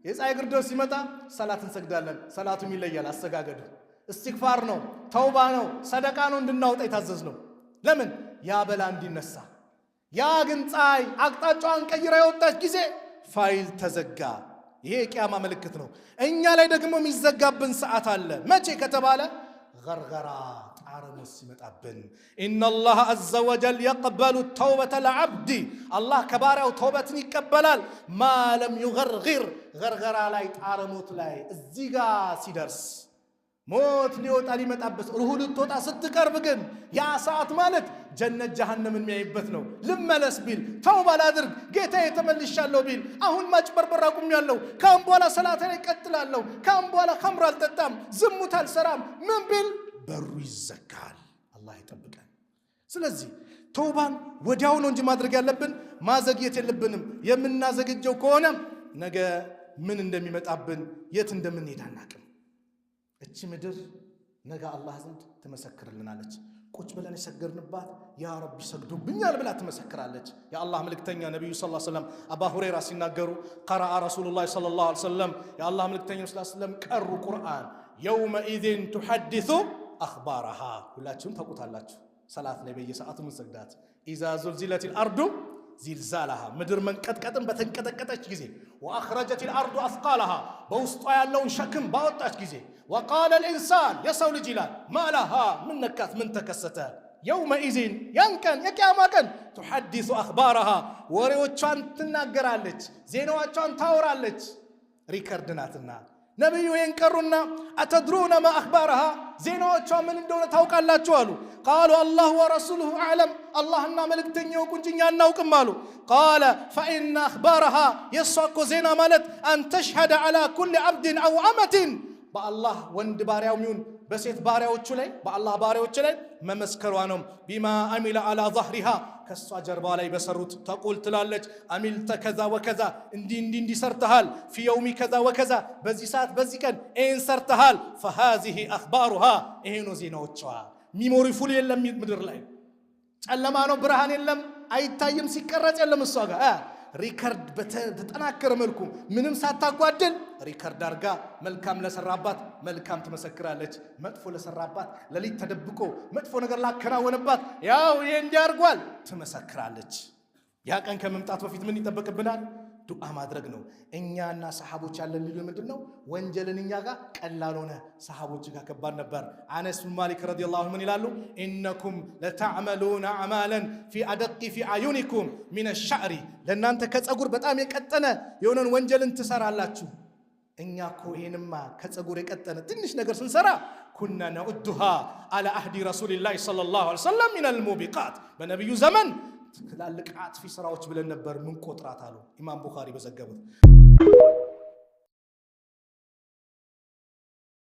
የፀሐይ ግርዶሽ ሲመጣ ሰላት እንሰግዳለን። ሰላቱም ይለያል አሰጋገዱ። እስትግፋር ነው፣ ተውባ ነው፣ ሰደቃ ነው እንድናወጣ የታዘዝነው። ለምን? ያ በላ እንዲነሳ። ያ ግን ፀሐይ አቅጣጫዋን ቀይራ የወጣች ጊዜ ፋይል ተዘጋ። ይሄ የቂያማ ምልክት ነው። እኛ ላይ ደግሞ የሚዘጋብን ሰዓት አለ። መቼ ከተባለ ገርገራ ጣረሞስ ሲመጣብን። ኢነላህ አዘ ወጀል የቅበሉ ተውበተ ለዓብዲ አላህ ከባሪያው ተውበትን ይቀበላል። ማለም ዩገርጊር ገርገራ ላይ ጣረሞት ላይ እዚህ ጋር ሲደርስ ሞት ሊወጣ ሊመጣበት ሩሁ ልትወጣ ስትቀርብ ግን ያ ሰዓት ማለት ጀነት ጀሃነምን የሚያይበት ነው። ልመለስ ቢል ተውባ ላድርግ ጌታዬ ተመልሻለሁ ቢል አሁን ማጭበርበር አቁሜያለሁ፣ ካሁን በኋላ ሰላቴ ላይ እቀጥላለሁ፣ ካሁን በኋላ ኸምር አልጠጣም፣ ዝሙት አልሰራም ምን ቢል በሩ ይዘጋል። አላህ ይጠብቀን። ስለዚህ ተውባን ወዲያው ነው እንጂ ማድረግ ያለብን ማዘግየት የለብንም። የምናዘግጀው ከሆነ ነገ ምን እንደሚመጣብን የት እንደምንሄድ አናቅም። እቺ ምድር ነገ አላህ ዘንድ ትመሰክርልናለች። ቁጭ ብለን የሰገድንባት ያ ረቢ ሰግዶብኛል ብላ ትመሰክራለች። የአላህ መልእክተኛ ነቢዩ ሰለላሁ ዐለይሂ ወሰለም አባ ሁረይራ ሲናገሩ ቀረአ ረሱሉላህ ሰለላሁ ዐለይሂ ወሰለም የአላህ መልእክተኛ ሰለላሁ ዐለይሂ ወሰለም ቀሩ ቁርአን የውመኢዝን ቱሐዲሱ አኽባረሃ። ሁላችሁም ታውቁታላችሁ። ሰላት ላይ በየሰዓቱ ምንሰግዳት ኢዛ ዙልዚለቲል አርዱ ዚልዛላሃ ምድር መንቀጥቀጥን በተንቀጠቀጠች ጊዜ ወአኽረጀቲል አርዱ አስቃላሃ በውስጧ ያለውን ሸክም ባወጣች ጊዜ ወቃለ ልኢንሳን የሰው ልጅ ይላል ማላሃ ምን ነካት ምን ተከሰተ የውመኢዝን ያን ቀን የቂያማ ቀን ቱሐዲሱ አኽባረሃ ወሬዎቿን ትናገራለች፣ ዜናዎቿን ታወራለች። ሪከርድ ናትና ነቢዩ ይህን ቀሩና አተድሩነ ማ አኽባረሃ ዜናዎቿ ምን እንደሆነ ታውቃላችሁ አሉ። ቃሉ አላሁ ወረሱሉሁ አዕለም አላህና መልእክተኛው ቁንጅኛ አናውቅም አሉ። ቃለ ፈኢነ አኽባረሃ የእሷ እኮ ዜና ማለት አንተሽሀደ ዐላ ኩሊ ዐብድን አው አመትን በአላህ ወንድ ባሪያው ይሁን በሴት ባሪያዎቹ ላይ በአላህ ባሪያዎች ላይ መመስከሯ ነው። ቢማ አሚለ ዐላ ظهرሃ ከሷ ጀርባ ላይ በሰሩት ተቁል ትላለች አሚልተ ከዛ ወከዛ እንዲ ሰርተሃል ፊ የውሚ ከዛ ወከዛ በዚህ ሰዓት በዚህ ቀን ይህን ሰርተሃል። ፈሃዚሂ አኽባሩሃ ይሄ ነው ዜናዎቿ። ሚሞሪ ፉል የለም ምድር ላይ ጨለማ ነው፣ ብርሃን የለም፣ አይታይም፣ ሲቀረጽ የለም። እሷ ጋር ሪከርድ በተጠናከረ መልኩ ምንም ሳታጓደል ሪከርድ አርጋ መልካም ለሰራባት መልካም ትመሰክራለች፣ መጥፎ ለሰራባት ለሊት ተደብቆ መጥፎ ነገር ላከናወነባት ያው ይሄ እንዲያርጓል ትመሰክራለች። ያ ቀን ከመምጣቱ በፊት ምን ይጠበቅብናል? ዱዓ ማድረግ ነው። እኛና ሰሃቦች ያለን ልዩ ምንድነው? ወንጀልን እኛ ጋር ቀላል ሆነ፣ ሰሃቦች ጋር ከባድ ነበር። አነስ ብን ማሊክ ረዲየላሁ ዐንሁ ምን ይላሉ? ኢነኩም ለተዕመሉነ አዕማለን ፊ አደቂ ፊ አዩኒኩም ሚነ ሻዕሪ ለእናንተ ከጸጉር በጣም የቀጠነ የሆነን ወንጀልን ትሰራላችሁ። እኛ እኮ ይሄንማ ከጸጉር የቀጠነ ትንሽ ነገር ስንሰራ ኩና ነዑዱሃ አላ አህዲ ረሱሊላህ ሰለላሁ ዐለይሂ ወሰለም ሚነል ሙቢቃት በነቢዩ ዘመን ትላልቅ አጥፊ ስራዎች ብለን ነበር ምን ቆጥራት አሉ ኢማም ቡኻሪ በዘገቡት።